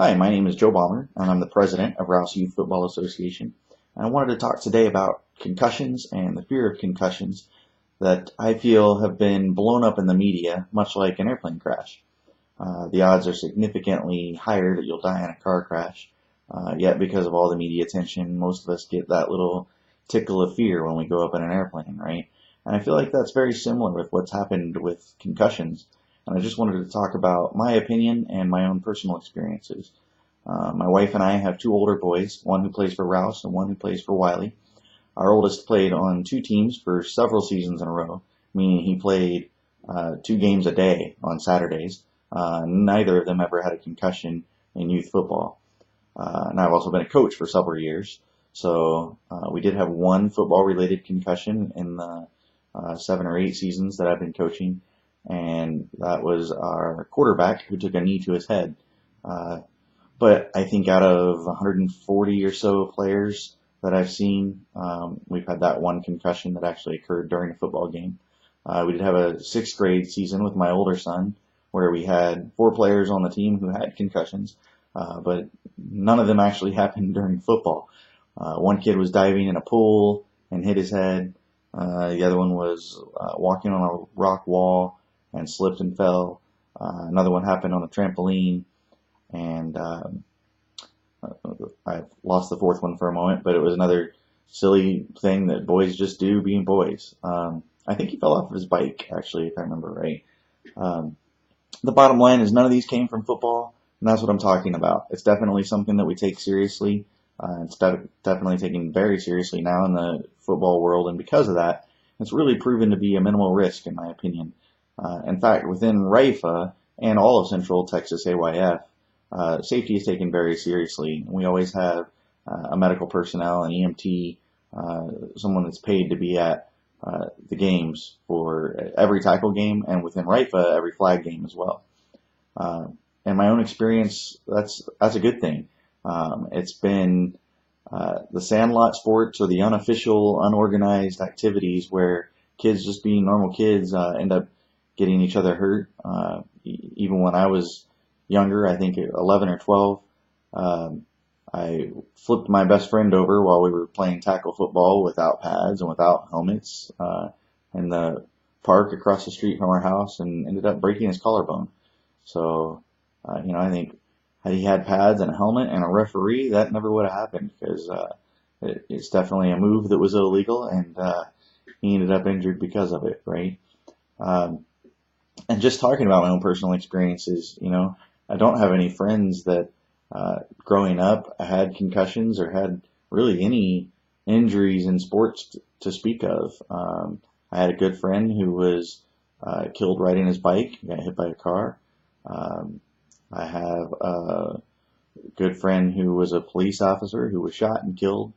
Hi, my name is Joe Baumer, and I'm the president of Rouse Youth Football Association. And I wanted to talk today about concussions and the fear of concussions that I feel have been blown up in the media, much like an airplane crash. The odds are significantly higher that you'll die in a car crash, yet because of all the media attention, most of us get that little tickle of fear when we go up in an airplane, right? And I feel like that's very similar with what's happened with concussions. And I just wanted to talk about my opinion and my own personal experiences. My wife and I have two older boys, one who plays for Rouse and one who plays for Wiley. Our oldest played on two teams for several seasons in a row, meaning he played 2 games a day on Saturdays. Neither of them ever had a concussion in youth football. And I've also been a coach for several years. So we did have one football-related concussion in the 7 or 8 seasons that I've been coaching, and that was our quarterback who took a knee to his head. But I think out of 140 or so players that I've seen, we've had that one concussion that actually occurred during a football game. We did have a 6th grade season with my older son where we had 4 players on the team who had concussions, but none of them actually happened during football. One kid was diving in a pool and hit his head. The other one was walking on a rock wall and slipped and fell. Another one happened on a trampoline, and I lost the 4th one for a moment, but it was another silly thing that boys just do being boys. I think he fell off of his bike, actually, if I remember right. The bottom line is none of these came from football, and that's what I'm talking about. It's definitely something that we take seriously. It's definitely taken very seriously now in the football world, and because of that, it's really proven to be a minimal risk, in my opinion. In fact, within RYFA and all of Central Texas AYF, safety is taken very seriously. We always have a medical personnel, an EMT, someone that's paid to be at the games for every tackle game, and within RYFA, every flag game as well. In my own experience, that's a good thing. It's been the sandlot sports or the unofficial, unorganized activities where kids just being normal kids end up getting each other hurt. Even when I was younger, I think 11 or 12, I flipped my best friend over while we were playing tackle football without pads and without helmets in the park across the street from our house, and ended up breaking his collarbone. So, I think had he had pads and a helmet and a referee, that never would have happened, because it's definitely a move that was illegal, and he ended up injured because of it, right? And just talking about my own personal experiences, I don't have any friends that growing up had concussions or had really any injuries in sports to speak of. I had a good friend who was killed riding his bike, got hit by a car. I have a good friend who was a police officer who was shot and killed.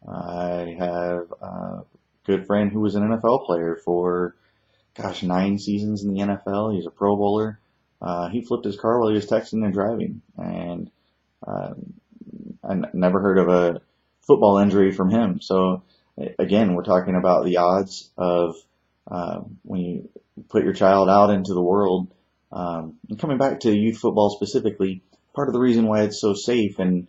I have a good friend who was an NFL player for, 9 seasons in the NFL. He's a Pro Bowler. He flipped his car while he was texting and driving, and I never heard of a football injury from him. So again, we're talking about the odds of when you put your child out into the world. And coming back to youth football specifically, part of the reason why it's so safe and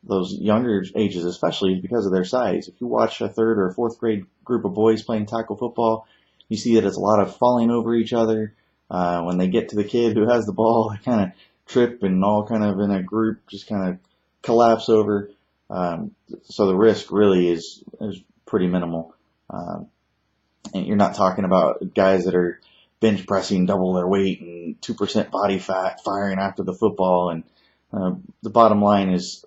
those younger ages especially is because of their size. If you watch a 3rd or 4th grade group of boys playing tackle football, you see that it's a lot of falling over each other. When they get to the kid who has the ball, they kind of trip and all kind of in a group just kind of collapse over. So the risk really is pretty minimal. And you're not talking about guys that are bench pressing double their weight and 2% body fat firing after the football. And the bottom line is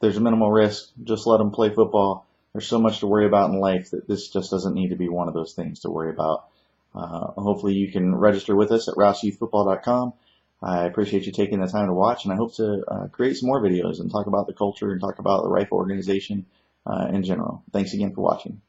there's a minimal risk. Just let them play football. There's so much to worry about in life that this just doesn't need to be one of those things to worry about. Hopefully you can register with us at rouseyouthfootball.com. I appreciate you taking the time to watch, and I hope to create some more videos and talk about the culture and talk about the RYFA organization in general. Thanks again for watching.